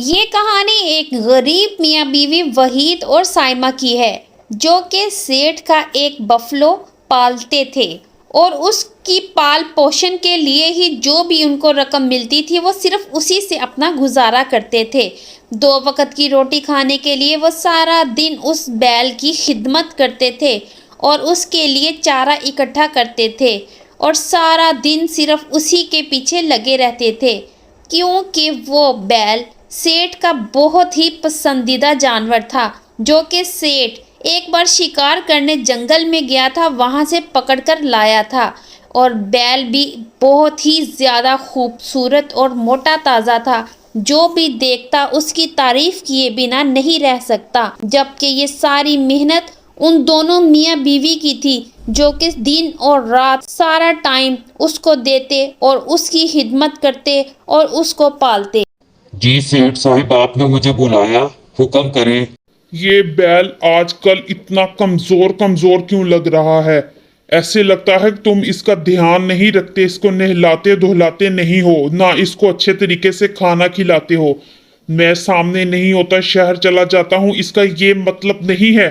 یہ کہانی ایک غریب میاں بیوی وحید اور سائمہ کی ہے جو کہ سیٹھ کا ایک بفلو پالتے تھے اور اس کی پال پوشن کے لیے ہی جو بھی ان کو رقم ملتی تھی وہ صرف اسی سے اپنا گزارا کرتے تھے۔ 2 وقت کی روٹی کھانے کے لیے وہ سارا دن اس بیل کی خدمت کرتے تھے اور اس کے لیے چارہ اکٹھا کرتے تھے اور سارا دن صرف اسی کے پیچھے لگے رہتے تھے کیونکہ وہ بیل سیٹھ کا بہت ہی پسندیدہ جانور تھا جو کہ سیٹھ ایک بار شکار کرنے جنگل میں گیا تھا، وہاں سے پکڑ کر لایا تھا اور بیل بھی بہت ہی زیادہ خوبصورت اور موٹا تازہ تھا، جو بھی دیکھتا اس کی تعریف کیے بنا نہیں رہ سکتا۔ جبکہ یہ ساری محنت ان دونوں میاں بیوی کی تھی جو کہ دن اور رات سارا ٹائم اس کو دیتے اور اس کی خدمت کرتے اور اس کو پالتے۔ جی سیٹھ صاحب، آپ نے مجھے بلایا، حکم کریں۔ یہ بیل آج کل اتنا کمزور کیوں لگ رہا ہے؟ ایسے لگتا ہے کہ تم اس کا دھیان نہیں رکھتے، اس کو نہلاتے دہلاتے نہیں ہو، نہ اس کو اچھے طریقے سے کھانا کھلاتے ہو۔ میں سامنے نہیں ہوتا، شہر چلا جاتا ہوں، اس کا یہ مطلب نہیں ہے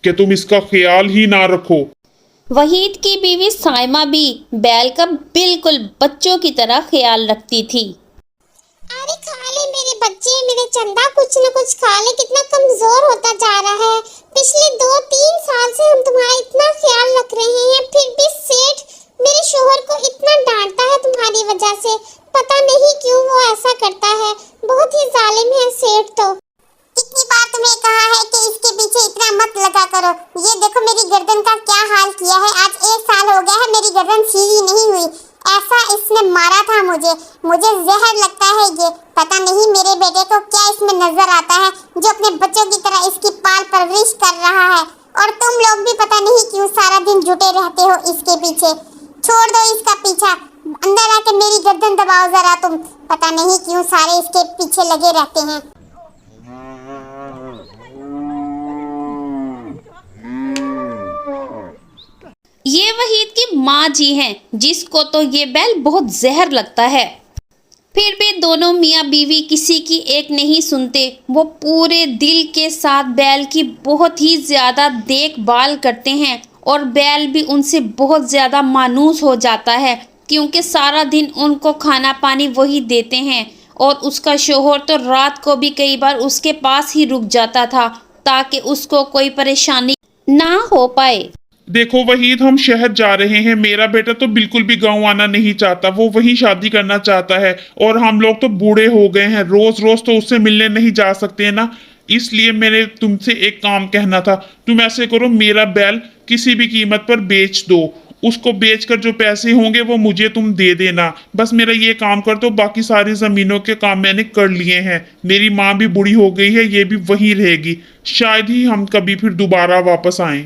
کہ تم اس کا خیال ہی نہ رکھو۔ وحید کی بیوی سائمہ بھی بیل کا بالکل بچوں کی طرح خیال رکھتی تھی۔ ارے کھا لے میرے بچے، میرے چندا کچھ نہ کچھ کھا لے، کتنا کمزور ہوتا جا رہا ہے۔ پچھلے 2-3 سال سے ہم تمہارا اتنا خیال رکھ رہے ہیں، پھر بھی سیٹھ میرے شوہر کو اتنا ڈانٹتا ہے تمہاری وجہ سے، پتہ نہیں کیوں وہ ایسا کرتا ہے، بہت ہی ظالم ہے سیٹھ تو۔ کتنی بار تمہیں کہا ہے کہ اس کے پیچھے اتنا مت لگا کرو، یہ دیکھو میری گردن کا کیا حال کیا ہے، آج 1 سال ہو گیا ہے میری گردن سیدھی نہیں ہوئی، ایسا اس نے مارا تھا مجھے زہر لگتا ہے یہ، پتہ نہیں میرے بیٹے کو کیا اس میں نظر آتا ہے جو اپنے بچوں کی طرح اس کی پال پرورش کر رہا ہے، اور تم لوگ بھی پتہ نہیں کیوں سارا دن جٹے رہتے ہو اس کے پیچھے۔ چھوڑ دو اس کا پیچھا، اندر آ کے میری گردن دباؤ ذرا تم، پتہ نہیں کیوں سارے اس کے پیچھے لگے رہتے ہیں۔ یہ وحید کی ماں جی ہیں جس کو تو یہ بیل بہت زہر لگتا ہے، پھر بھی دونوں میاں بیوی کسی کی ایک نہیں سنتے، وہ پورے دل کے ساتھ بیل کی بہت ہی زیادہ دیکھ بھال کرتے ہیں اور بیل بھی ان سے بہت زیادہ مانوس ہو جاتا ہے کیونکہ سارا دن ان کو کھانا پانی وہی دیتے ہیں، اور اس کا شوہر تو رات کو بھی کئی بار اس کے پاس ہی رک جاتا تھا تاکہ اس کو کوئی پریشانی نہ ہو پائے۔ دیکھو وحید، ہم شہر جا رہے ہیں، میرا بیٹا تو بالکل بھی گاؤں آنا نہیں چاہتا، وہ وہیں شادی کرنا چاہتا ہے، اور ہم لوگ تو بوڑھے ہو گئے ہیں، روز تو اس سے ملنے نہیں جا سکتے نا، اس لیے میں نے تم سے ایک کام کہنا تھا، تم ایسے کرو، میرا بیل کسی بھی قیمت پر بیچ دو، اس کو بیچ کر جو پیسے ہوں گے وہ مجھے تم دے دینا، بس میرا یہ کام کر دو، باقی ساری زمینوں کے کام میں نے کر لیے ہیں، میری ماں بھی بوڑھی ہو گئی ہے، یہ بھی وہیں رہے گی، شاید ہی ہم کبھی پھر دوبارہ واپس آئیں۔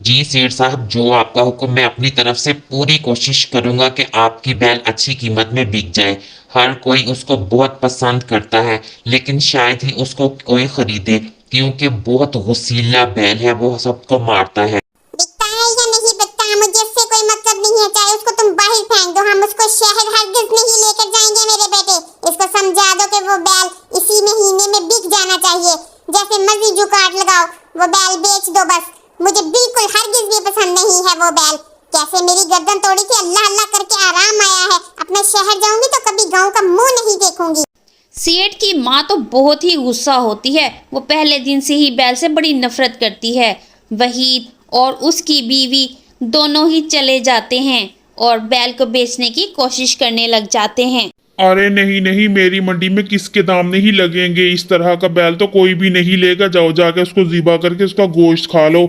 جی سیٹھ صاحب، جو آپ کا حکم، میں اپنی طرف سے پوری کوشش کروں گا کہ آپ کی بیل اچھی قیمت میں بک جائے۔ ہر کوئی اس کو بہت پسند کرتا ہے لیکن شاید ہی اس کو کوئی خریدے کیونکہ بہت غصیلا بیل ہے، وہ سب کو مارتا ہے۔ بکتا ہے یا نہیں بکتا مجھے اس سے کوئی مطلب نہیں ہے، چاہے اس کو تم باہر پھینک دو، ہم اس کو شہر ہرگز نہیں لے کر جائیں گے میرے بیٹے، اس کو سمجھا دو کہ وہ بیل اسی مہینے میں بک جانا چاہیے، جیسے مرضی جو کاٹ لگاؤ، وہ بیل بیچ دو بس، مجھے بالکل ہرگز بھی پسند نہیں ہے وہ بیل، کیسے میری گردن توڑی تھی، اللہ اللہ کر کے آرام آیا ہے، اب میں شہر جاؤں گی تو کبھی گاؤں کا منہ نہیں دیکھوں گی۔ سیٹھ کی ماں تو بہت ہی غصہ ہوتی ہے، وہ پہلے دن سے ہی بیل سے بڑی نفرت کرتی ہے۔ وحید اور اس کی بیوی دونوں ہی چلے جاتے ہیں اور بیل کو بیچنے کی کوشش کرنے لگ جاتے ہیں۔ ارے نہیں، میری منڈی میں کس کے دام نہیں لگیں گے، اس طرح کا بیل تو کوئی بھی نہیں لے گا، جاؤ جا کے اس کو ذبح کر کے اس کا گوشت کھا لو۔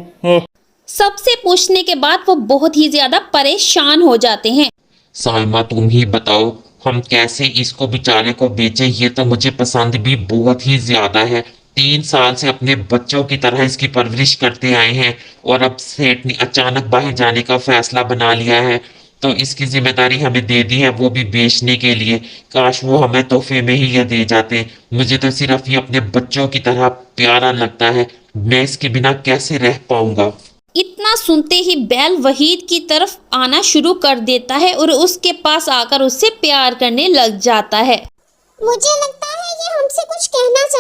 سب سے پوچھنے کے بعد وہ بہت ہی زیادہ پریشان ہو جاتے ہیں۔ سائمہ تم ہی بتاؤ، ہم کیسے اس کو بیچارے کو بیچیں، یہ تو مجھے پسند بھی بہت ہی زیادہ ہے، 3 سال سے اپنے بچوں کی طرح اس کی پرورش کرتے آئے ہیں، اور اب سیٹھ نے اچانک باہر جانے کا فیصلہ بنا لیا ہے تو اس کی ذمہ داری ہمیں دے دی ہے، وہ بھی بیچنے کے لیے، کاش وہ ہمیں تحفے میں ہی یہ دے جاتے، مجھے تو صرف یہ اپنے بچوں کی طرح پیارا لگتا ہے، میں اس کے بنا کیسے رہ پاؤں گا۔ اتنا سنتے ہی بیل وحید کی طرف آنا شروع کر دیتا ہے اور اس کے پاس آ کر اس سے پیار کرنے لگ جاتا ہے۔ مجھے لگتا ہے یہ ہم سے کچھ کہنا